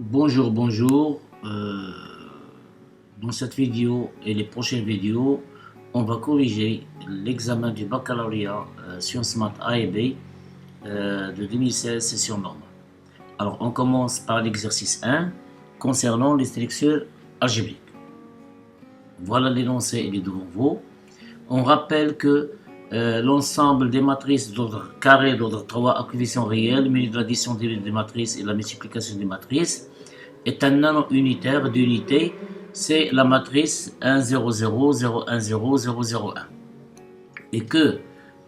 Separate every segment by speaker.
Speaker 1: Bonjour, bonjour. Dans cette vidéo et les prochaines vidéos, on va corriger l'examen du baccalauréat Sciences Maths A et B de 2016, session normale. Alors, on commence par l'exercice 1 concernant les structures algébriques. Voilà l'énoncé, il est devant vous. On rappelle que l'ensemble des matrices d'ordre carré, d'ordre 3 à coefficient réel, munis de l'addition des matrices et de la multiplication des matrices, est un anneau unitaire d'unité. C'est la matrice 1, 0, 0, 0, 1, 0, 0, 0, 1. Et que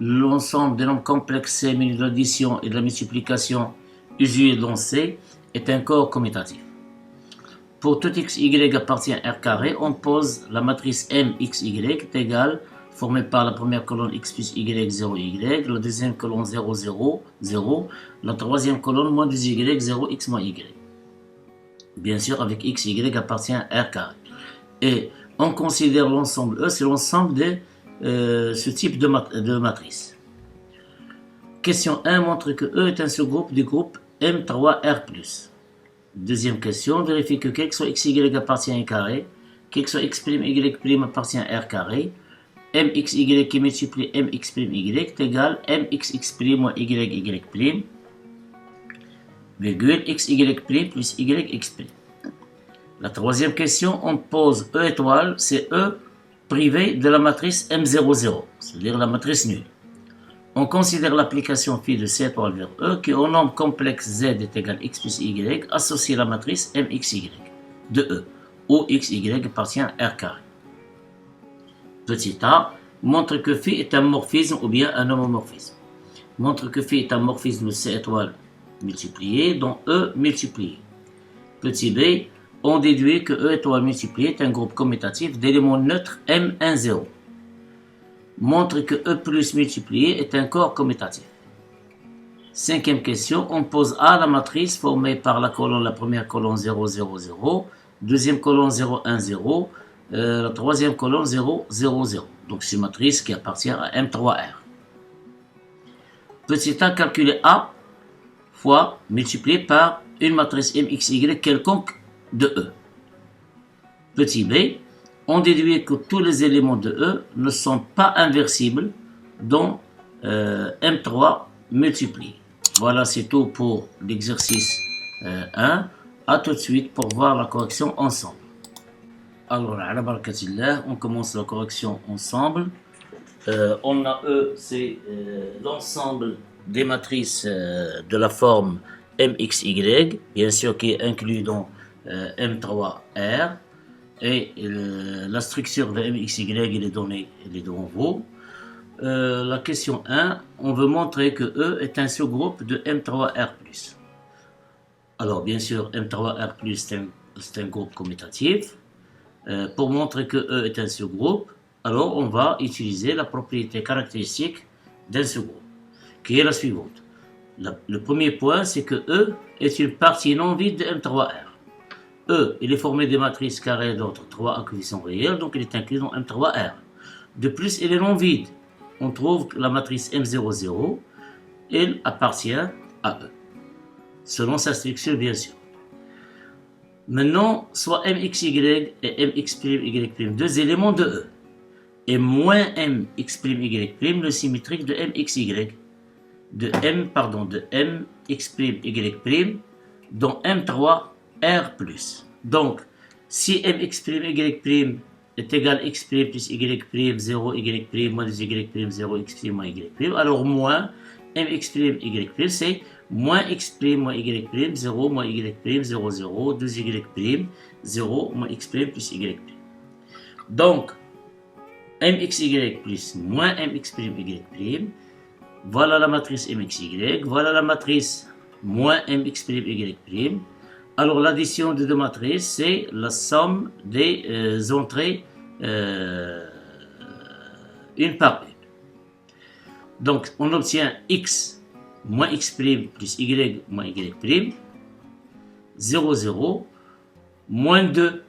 Speaker 1: l'ensemble des nombres complexes C munis de l'addition et de la multiplication usuelle dans C est un corps commutatif. Pour tout x, y appartient à R carré, on pose la matrice M, x, y est égale, formée par la première colonne x plus y, 0, y, la deuxième colonne 0, 0, 0, la troisième colonne moins 2y, 0, x moins y. Bien sûr, avec x, y appartient à R carré. Et on considère l'ensemble E, c'est l'ensemble de ce type de matrice. Question 1 montre que E est un sous-groupe du groupe M3R+. Deuxième question, vérifie que quel que soit x, y appartient à un carré, quel que soit x', y' appartient à R carré, mxy qui multiplie mx', y est égal mxx' moins y', virgule xy' plus yx'. La troisième question, on pose E étoile, c'est E privé de la matrice M00, c'est-à-dire la matrice nulle. On considère l'application phi de C étoile vers E qui au nombre complexe Z est égal x plus y associe la matrice MXY de E, où XY appartient à R carré. Petit a montre que phi est un morphisme ou bien un homomorphisme. Montre que phi est un morphisme de C étoile multiplié dont E multiplié. Petit b, on déduit que E étoile multiplié est un groupe commutatif d'éléments neutres M10. Montre que E plus multiplié est un corps commutatif. Cinquième question, on pose A la matrice formée par la première colonne 0, 0, 0, deuxième colonne 0, 1, 0, la troisième colonne 0, 0, 0. Donc c'est une matrice qui appartient à M3R. Petit a, calculer A fois multiplié par une matrice MXY quelconque de E. Petit b, on déduit que tous les éléments de E ne sont pas inversibles dont M3 multiplié. Voilà, c'est tout pour l'exercice 1. A tout de suite pour voir la correction ensemble. Alors, à la barakatillah, on commence la correction ensemble. On a E, c'est l'ensemble des matrices de la forme MXY, bien sûr qui est inclus dans M3R. Et la structure de MXY il est donnée, elle est devant vous. La question 1, on veut montrer que E est un sous-groupe de M3R+. Alors bien sûr, M3R+, c'est un groupe commutatif. Pour montrer que E est un sous-groupe, alors on va utiliser la propriété caractéristique d'un sous-groupe, qui est la suivante. Le premier point, c'est que E est une partie non vide de M3R. E, il est formé des matrices carrées d'ordre 3 à coefficient réel, donc il est inclus dans M3R. De plus, il est non vide. On trouve que la matrice M00, elle appartient à E, selon sa structure bien sûr. Maintenant, soit MXY et MX'Y', deux éléments de E, et moins MX'Y', le symétrique de MXY, de MX'Y', dont M3 R+. Donc, si MX'Y' est égal à x' plus y', 0, y', moins 2y', 0, x' moins y', alors moins MX'Y', c'est moins x' moins y', 0, moins y', 0, 0, 2y', 0, moins x' plus y'. Donc, MX'Y plus moins MX'Y', voilà la matrice MXY, voilà la matrice moins MX'Y'. Alors l'addition de deux matrices, c'est la somme des entrées une par une. Donc on obtient x moins x' plus y moins y', 0, 0, moins 2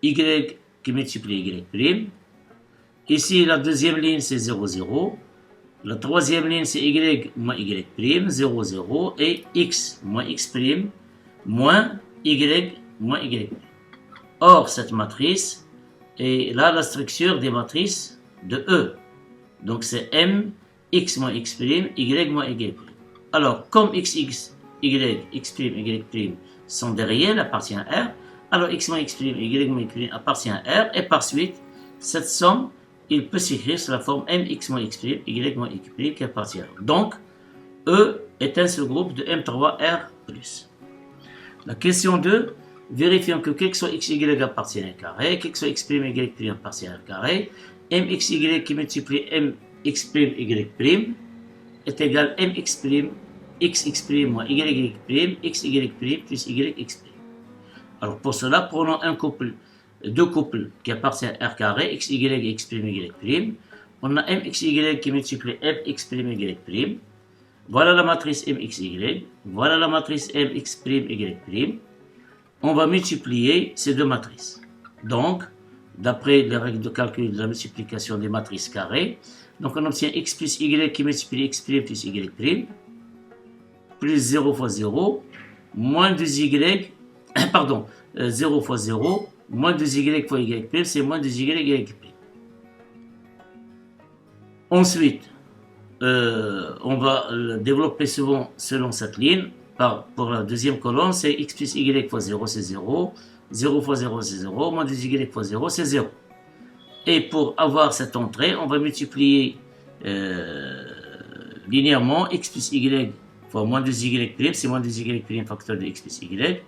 Speaker 1: y qui multiplie y'. Ici la deuxième ligne c'est 0, 0. La troisième ligne c'est y moins y', 0, 0, et x moins x' moins y moins y'. Or, cette matrice est là la structure des matrices de E. Donc, c'est M, x moins x', y moins y'. Alors, comme x, y, x', y' sont des réels, appartiennent à R, alors x moins x', y moins y' appartient à R, et par suite, cette somme, il peut s'écrire sous la forme m x moins x', y moins y' qui appartient à R. Donc, E est un sous-groupe de M3R+. La question 2, vérifions que quel que soit x, y appartient à un carré, quel que soit x', y' appartient à un carré, mx, y qui multiplie mx', y' est égal à mx', x' moins y', x, y' plus yx'. Alors pour cela, prenons deux couples qui appartiennent à R carré, x, y, x', y'. On a mx, y qui multiplie mx', y'. Voilà la matrice mx, y. Voilà la matrice mx', y'. On va multiplier ces deux matrices. Donc, d'après les règles de calcul de la multiplication des matrices carrées, donc on obtient x plus y qui multiplie x' plus y', plus 0 fois 0, moins 2y, pardon, 0 fois 0, moins 2y fois y', c'est moins 2y, y'. Ensuite, on va développer souvent selon cette ligne. Pour la deuxième colonne, c'est x plus y fois 0, c'est 0. 0 fois 0, c'est 0. Moins 2y fois 0, c'est 0. Et pour avoir cette entrée, on va multiplier linéairement x plus y fois moins 2y', c'est moins 2y' facteur de x plus y.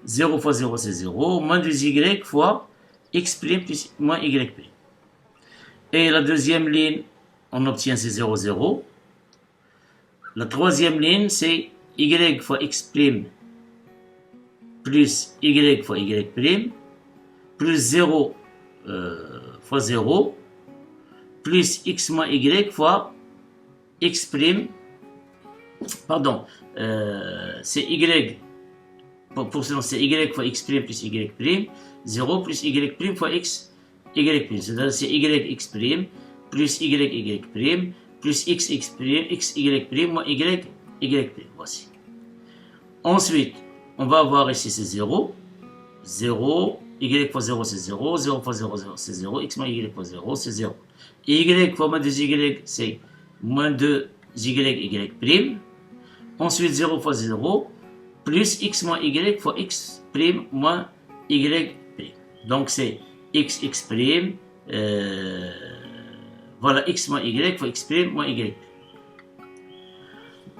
Speaker 1: 0 fois 0, c'est 0. Moins 2y fois x' plus moins y'. Et la deuxième ligne, on obtient c'est 0, 0. La troisième ligne, c'est y fois x' plus y fois y', plus 0 fois 0, plus x moins y fois x', pardon, c'est y, pour ce c'est y fois x' plus y', 0 plus y' fois x, y', c'est y x' plus y', plus x y' moins y'. Voici. Ensuite, on va avoir ici c'est 0, 0, y fois 0 c'est 0, 0 fois 0, 0 c'est 0, x moins y fois 0 c'est 0. Et y fois moins 2y c'est moins 2y, y'. Ensuite 0 fois 0, plus x moins y fois x' moins y'. Donc c'est x, voilà x moins y fois x' moins y'.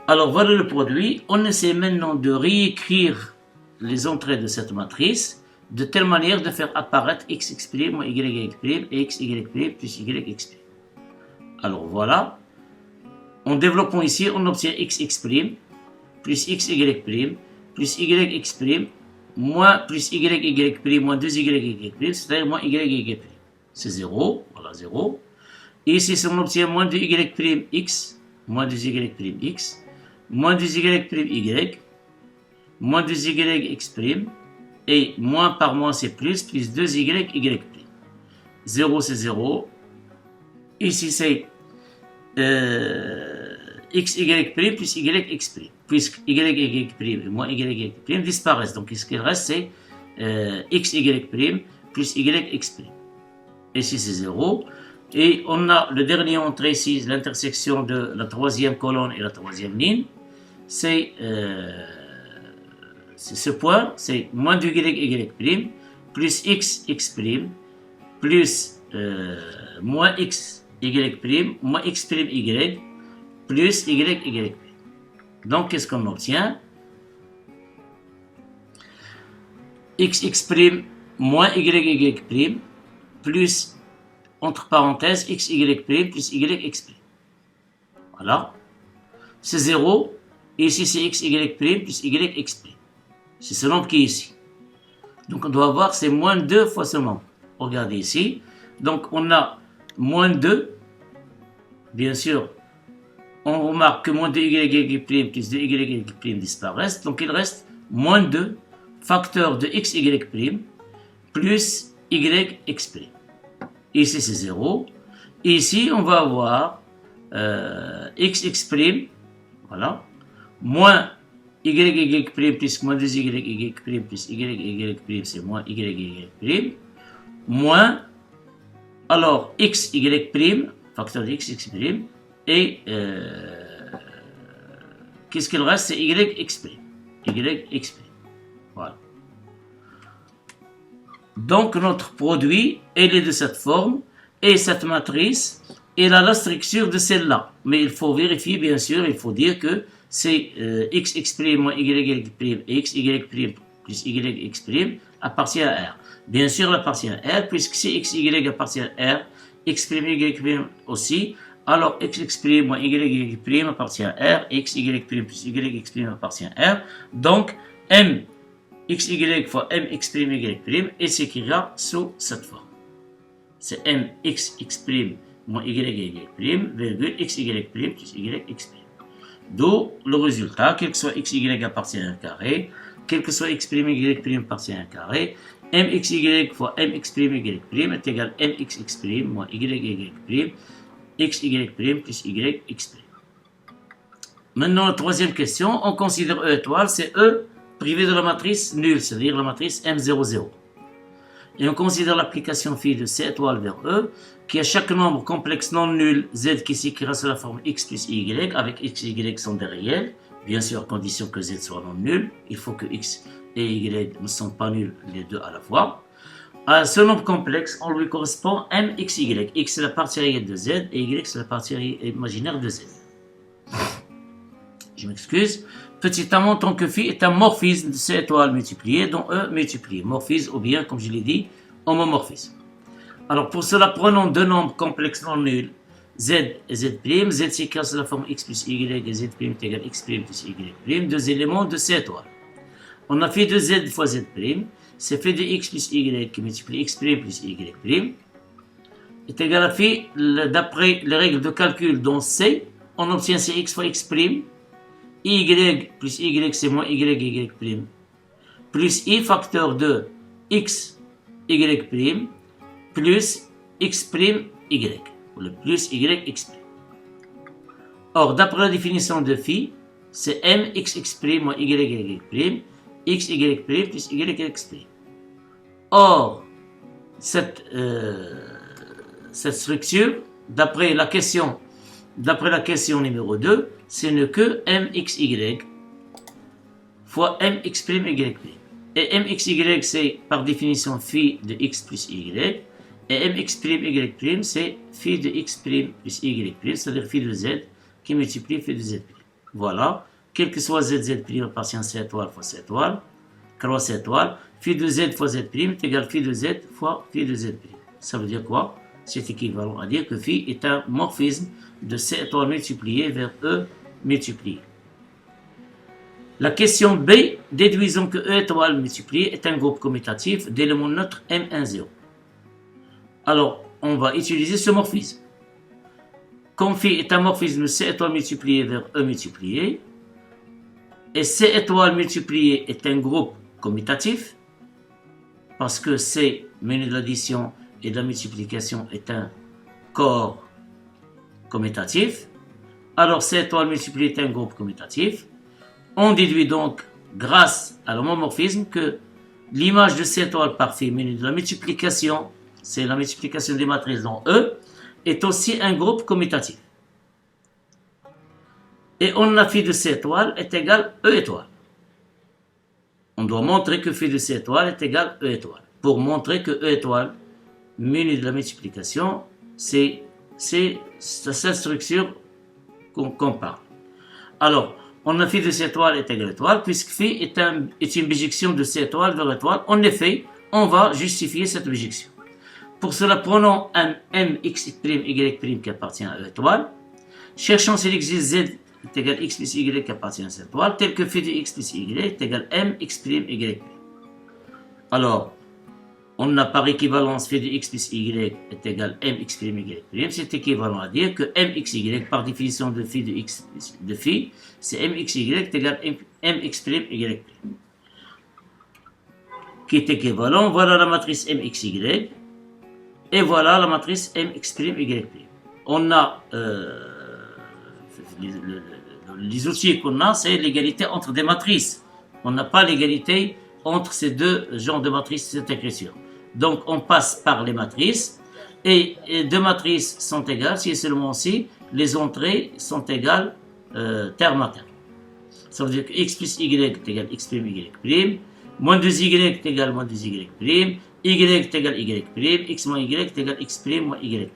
Speaker 1: Alors voilà le produit. On essaie maintenant de réécrire les entrées de cette matrice de telle manière de faire apparaître x' moins y' et x, y' plus yx'. Alors voilà. En développant ici, on obtient x' plus x, y' plus yx' moins plus y' moins 2y', c'est-à-dire moins y'. C'est 0, voilà 0. Et ici, on obtient moins 2y' x, moins 2y' x, moins 2y' y, moins 2yx', et moins par moins c'est plus 2y, y'. 0 c'est 0. Ici c'est x, y' plus yx', puisque y, y' et moins y' disparaissent. Donc ce qui reste c'est x, y' plus yx'. Ici c'est 0. Et on a le dernier entrée ici, l'intersection de la troisième colonne et la troisième ligne. C'est ce point, c'est moins 2y', plus x, plus moins x, y', moins x', y, plus y'. Donc, qu'est-ce qu'on obtient? x' moins y', plus, entre parenthèses, x, y', plus yx'. Voilà. C'est 0. Et ici, c'est x, y', plus yx'. C'est ce nombre qui est ici. Donc, on doit voir, c'est moins 2 fois ce nombre. Regardez ici. Donc, on a moins 2. Bien sûr, on remarque que moins 2y', plus 2y' disparaissent. Donc, il reste moins 2 facteur de x, y', plus yx'. Ici, c'est 0. Et ici, on va avoir x', voilà, moins y prime plus moins 2y prime plus y prime, c'est moins y prime, moins, alors x y prime, facteur de x prime, et qu'est-ce qu'il reste? C'est y x prime. Voilà. Donc notre produit, il est de cette forme, et cette matrice, elle a la structure de celle-là. Mais il faut vérifier, bien sûr, il faut dire que c'est x prime moins y prime et x prime plus y prime appartient à R. Bien sûr, elle appartient à R, puisque si x appartient à R, x prime y prime aussi, alors x prime moins y prime appartient à R, x prime plus y prime appartient à R. Donc, m xy fois mx prime y prime et s'écrira sous cette forme. C'est mx prime moins y prime, virgule xy prime plus y prime. D'où le résultat, quel que soit xy appartient à un carré, quel que soit x prime y prime appartient à un carré, mxy fois mx prime y prime est égal à mx prime moins y prime, xy prime plus y prime. Maintenant, la troisième question, on considère E étoile, c'est E privé de la matrice nulle, c'est-à-dire la matrice M00. Et on considère l'application phi de C étoile vers E, qui a chaque nombre complexe non nul, Z qui s'écrira sous la forme X plus Y, avec X et Y sont des réels, bien sûr à condition que Z soit non nul, il faut que X et Y ne sont pas nuls les deux à la fois. À ce nombre complexe, on lui correspond MXY. X c'est la partie réelle de Z et Y c'est la partie imaginaire de Z. Je m'excuse. Petit a, montrant que phi est un morphisme de C étoile multiplié, dont E multiplié. Morphisme ou bien, comme je l'ai dit, homomorphisme. Alors pour cela, prenons deux nombres complexes non nuls, Z et Z'. Z s'écrit sous la forme X plus Y et Z' est égal à X' plus Y', deux éléments de C étoile. On a fait de Z fois Z', c'est fait de X plus Y qui multiplie X' plus Y', est égal à phi, d'après les règles de calcul dans C, on obtient Cx fois X', Y plus Y c'est moins Y' plus I facteur de X, Y' plus X' Y, ou le plus Y, X'. Or, d'après la définition de phi, c'est M X' moins Y' X, Y' plus Y'. Or, cette structure, d'après la question numéro 2, ce n'est que MXY fois MX' Y'. Et MXY, c'est par définition phi de X plus Y. Et MX' Y', c'est phi de X' plus Y', c'est-à-dire phi de Z qui multiplie phi de Z'. Voilà. Quel que soit Z appartient à C étoile fois C étoile, croix C étoile, phi de Z fois Z' est égal à phi de Z fois phi de Z'. Ça veut dire quoi? C'est équivalent à dire que phi est un morphisme de C étoile multiplié vers E multiplié. La question B, déduisons que E étoile multiplié est un groupe commutatif d'éléments neutres M10. Alors, on va utiliser ce morphisme. Comme phi est un morphisme de C étoile multiplié vers E multiplié, et C étoile multiplié est un groupe commutatif, parce que C, menu de l'addition et de la multiplication, est un corps commutatif, alors C étoile multiplié est un groupe commutatif. On déduit donc, grâce à l'homomorphisme, que l'image de C étoile par phi menu de la multiplication, c'est la multiplication des matrices dans E, est aussi un groupe commutatif. Et on a phi de C étoile est égal à E étoile. On doit montrer que phi de C étoile est égal à E étoile. Pour montrer que E étoile, menu de la multiplication, c'est cette structure qu'on parle. Alors, on a phi de C étoile est égal à étoile, puisque phi est une bijection de C étoile vers étoile. En effet, on va justifier cette bijection. Pour cela, prenons un mx', y' qui appartient à E étoile. Cherchons si l'existe Z est égal à x plus y qui appartient à cette étoile, tel que phi de x plus y est égal à mx', y'. Alors, on a par équivalence phi de x plus y est égal à mx', y'. C'est équivalent à dire que mxy, par définition de phi de x de phi, c'est mxy est égal à mx', y'. Qui est équivalent, voilà la matrice mxy. Et voilà la matrice mx', y'. On a le les outils qu'on a, c'est l'égalité entre des matrices. On n'a pas l'égalité entre ces deux genres de matrices, cette écriture. Donc, on passe par les matrices, et deux matrices sont égales si et seulement si les entrées sont égales terme à terme. Ça veut dire que x plus y est égal x prime y prime, moins 2y est égal moins 2y prime, y est égal y prime, x moins y est égal x prime moins y prime.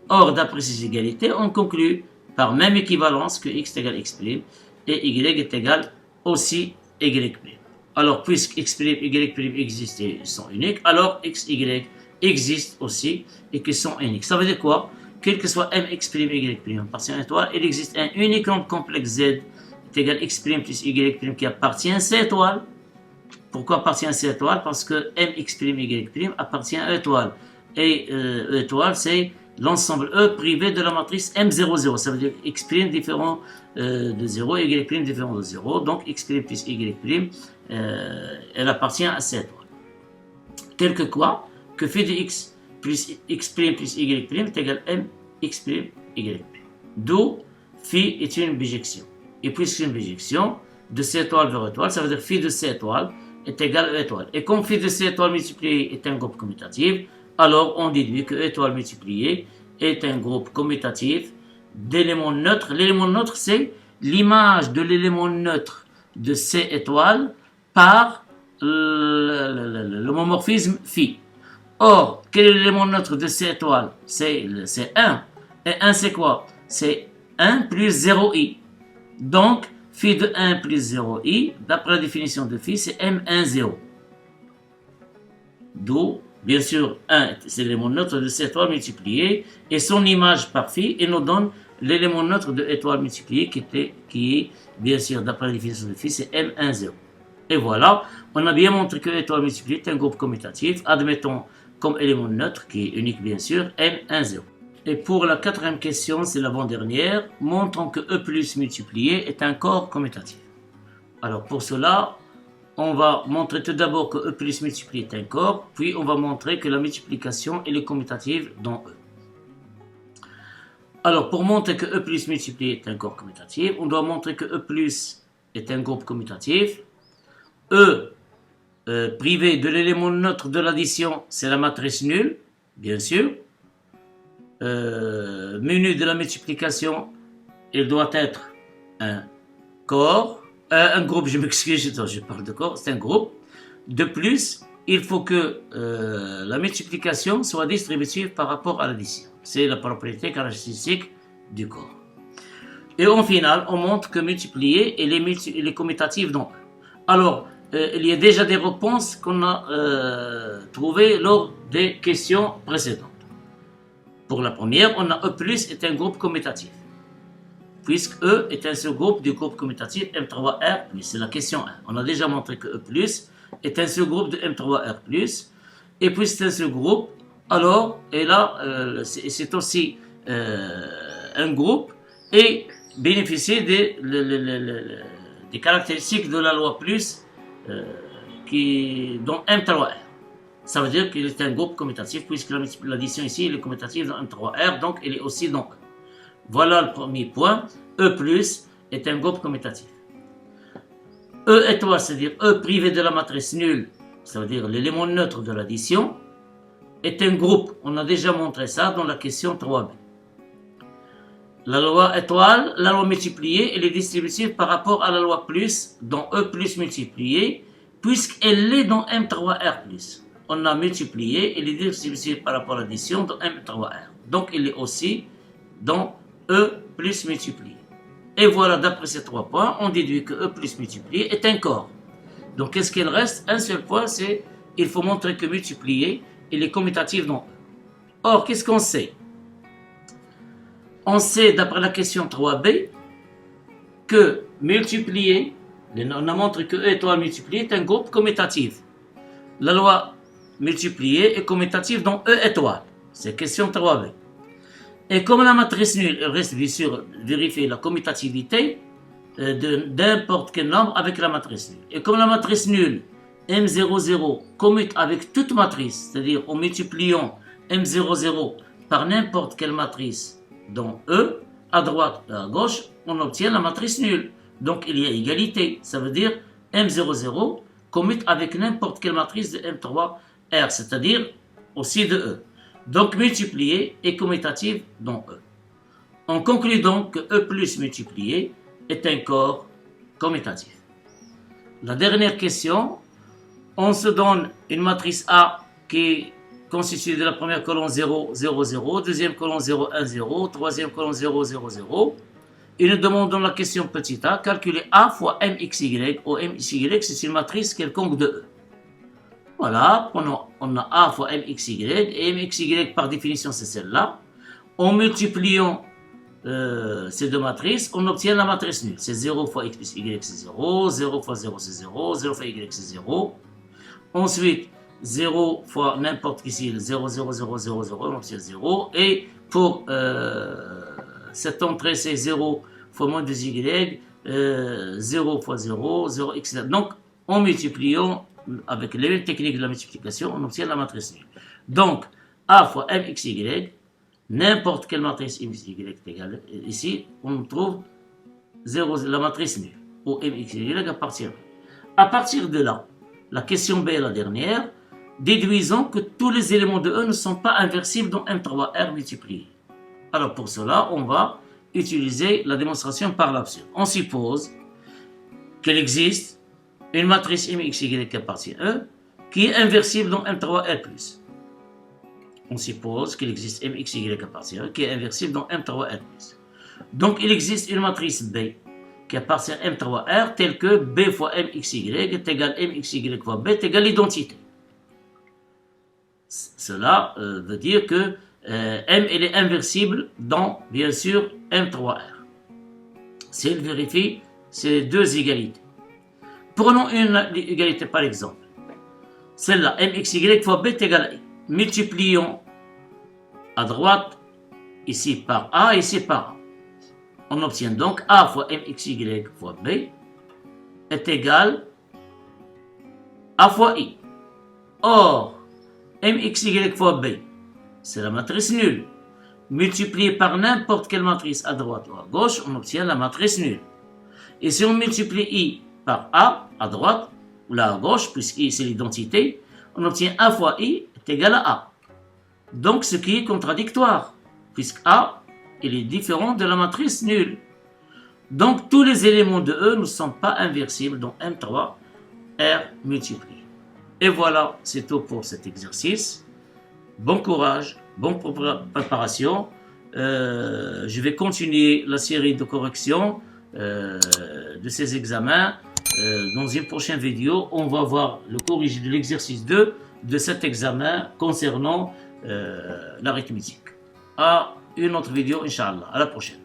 Speaker 1: Or, d'après ces égalités, on conclut par même équivalence que x est égal x prime et y est égal aussi y prime. Alors, puisque x prime et y prime existent et sont uniques, alors x, y existent aussi et qu'ils sont uniques. Ça veut dire quoi? Quel que soit mx prime y prime appartient à étoile, il existe un unique nombre complexe z est égal x prime plus y prime qui appartient à C étoile. Pourquoi appartient à C étoile? Parce que mx prime y prime appartient à E étoile. Et E étoile, c'est l'ensemble E privé de la matrice M00. Ça veut dire x prime différent de 0 et y prime différent de 0. Donc x prime plus y prime, elle appartient à C étoile. Tel que quoi? Que phi de x plus x prime plus y prime est égal à mx prime y prime. D'où phi est une bijection. Et puisque c'est une bijection, de C étoile vers étoile, ça veut dire phi de C étoile est égal à E étoile. Et comme phi de C étoile multiplié est un groupe commutatif, alors on déduit que E étoile multiplié est un groupe commutatif d'éléments neutres. L'élément neutre, c'est l'image de l'élément neutre de C étoile par l'homomorphisme phi. Or, quel est l'élément neutre de C étoile? C'est 1. Et 1, c'est quoi? C'est 1 plus 0i. Donc, phi de 1 plus 0i, d'après la définition de phi, c'est m10. D'où, bien sûr, 1, c'est l'élément neutre de C étoile multiplié, et son image par phi, et nous donne l'élément neutre de étoile multiplié, qui est, bien sûr, d'après la définition de phi, c'est m10. Et voilà, on a bien montré que étoile multipliée est un groupe commutatif, admettons comme élément neutre, qui est unique bien sûr, m10. Et pour la quatrième question, c'est l'avant-dernière, montrons que E plus multiplié est un corps commutatif. Alors pour cela, on va montrer tout d'abord que E plus multiplié est un corps, puis on va montrer que la multiplication elle est commutative dans E. Alors pour montrer que E plus multiplié est un corps commutatif, on doit montrer que E plus est un groupe commutatif. E privé de l'élément neutre de l'addition, c'est la matrice nulle, bien sûr. Menu de la multiplication, il doit être un corps, un groupe, je m'excuse, je parle de corps, c'est un groupe. De plus, il faut que la multiplication soit distributive par rapport à l'addition. C'est la propriété caractéristique du corps. Et en final, on montre que multiplier, il est commutatif dans E. Alors, il y a déjà des réponses qu'on a trouvées lors des questions précédentes. Pour la première, on a E plus est un groupe commutatif. Puisque E est un sous-groupe du groupe commutatif M3R+. C'est la question 1. On a déjà montré que E plus est un sous-groupe de M3R+. Et puis c'est un sous-groupe, alors, et là, c'est aussi un groupe et bénéficier des caractéristiques de la loi plus dont M3R. Ça veut dire qu'il est un groupe commutatif, puisque l'addition ici est commutative dans M3R, donc il est aussi dans E. Voilà le premier point. E plus est un groupe commutatif. E étoile, c'est-à-dire E privé de la matrice nulle, ça veut dire l'élément neutre de l'addition, est un groupe. On a déjà montré ça dans la question 3b. La loi étoile, la loi multipliée, elle est distributive par rapport à la loi plus, dans E plus multiplié, puisqu'elle est dans M3R+. On a multiplié, elle est distributive par rapport à l'addition dans M3R. Donc, il est aussi dans E plus multiplié. Et voilà, d'après ces 3 points, on déduit que E plus multiplié est un corps. Donc, qu'est-ce qu'il reste? Un seul point, c'est il faut montrer que multiplié, il est commutatif dans E. Or, qu'est-ce qu'on sait? On sait, d'après la question 3b, que multiplié, on a montré que E étoile multiplié est un groupe commutatif. La loi multipliée est commutative dans E étoile. C'est question 3b. Et comme la matrice nulle, il reste bien sûr vérifier la commutativité de n'importe quel nombre avec la matrice nulle. Et comme la matrice nulle, M00, commute avec toute matrice, c'est-à-dire en multipliant M00 par n'importe quelle matrice dans E, à droite et à gauche, on obtient la matrice nulle. Donc il y a égalité. Ça veut dire M00 commute avec n'importe quelle matrice de M3R, c'est-à-dire aussi de E. Donc multiplié est commutatif dans E. On conclut donc que E plus multiplié est un corps commutatif. La dernière question, on se donne une matrice A qui est constituée de la première colonne 0, 0, 0, deuxième colonne 0, 1, 0, troisième colonne 0, 0, 0. Et nous demandons la question petit a, calculer A fois MXY, où MXY c'est une matrice quelconque de E. Voilà, on a A fois MXY, et MXY par définition c'est celle-là. En multipliant ces deux matrices, on obtient la matrice nulle. C'est 0 fois x plus y, c'est 0, 0 fois 0, c'est 0, 0 fois y, c'est 0. Ensuite, 0 fois n'importe qui ici, 0, 0, 0, 0, 0, on obtient 0. Et pour cette entrée, c'est 0 fois moins 2y, 0 fois 0, 0, etc. Donc, en multipliant avec les mêmes techniques de la multiplication, on obtient la matrice nulle. Donc, A fois MXY, n'importe quelle matrice MXY est égale. Ici, on trouve 0, la matrice nulle, où MXY appartient. À partir de là, la question B est la dernière. Déduisons que tous les éléments de E ne sont pas inversibles dans M3R multiplié. Alors pour cela, on va utiliser la démonstration par l'absurde. On suppose qu'il existe une matrice MXY qui appartient à E qui est inversible dans M3R+. On suppose qu'il existe MXY qui appartient à E qui est inversible dans M3R+. Donc il existe une matrice B qui appartient à M3R telle que B fois MXY est égal à MXY fois B est égal à l'identité. Cela veut dire que M elle est inversible dans, bien sûr, M3R. Si elle vérifie ces deux égalités. Prenons une égalité par exemple. Celle-là, MXY fois B est égal à I. Multiplions à droite, ici par A, ici par A. On obtient donc A fois MXY fois B est égal à A fois I. Or, MXY fois B, c'est la matrice nulle. Multiplié par n'importe quelle matrice à droite ou à gauche, on obtient la matrice nulle. Et si on multiplie I par A à droite ou là à gauche, puisque c'est l'identité, on obtient A fois I est égal à A. Donc ce qui est contradictoire, puisque A il est différent de la matrice nulle. Donc tous les éléments de E ne sont pas inversibles dans M3R multiplié. Et voilà, c'est tout pour cet exercice. Bon courage, bonne préparation. Je vais continuer la série de corrections de ces examens. Dans une prochaine vidéo, on va voir le corrigé de l'exercice 2 de cet examen concernant l'arithmétique. À une autre vidéo, Inch'Allah. À la prochaine.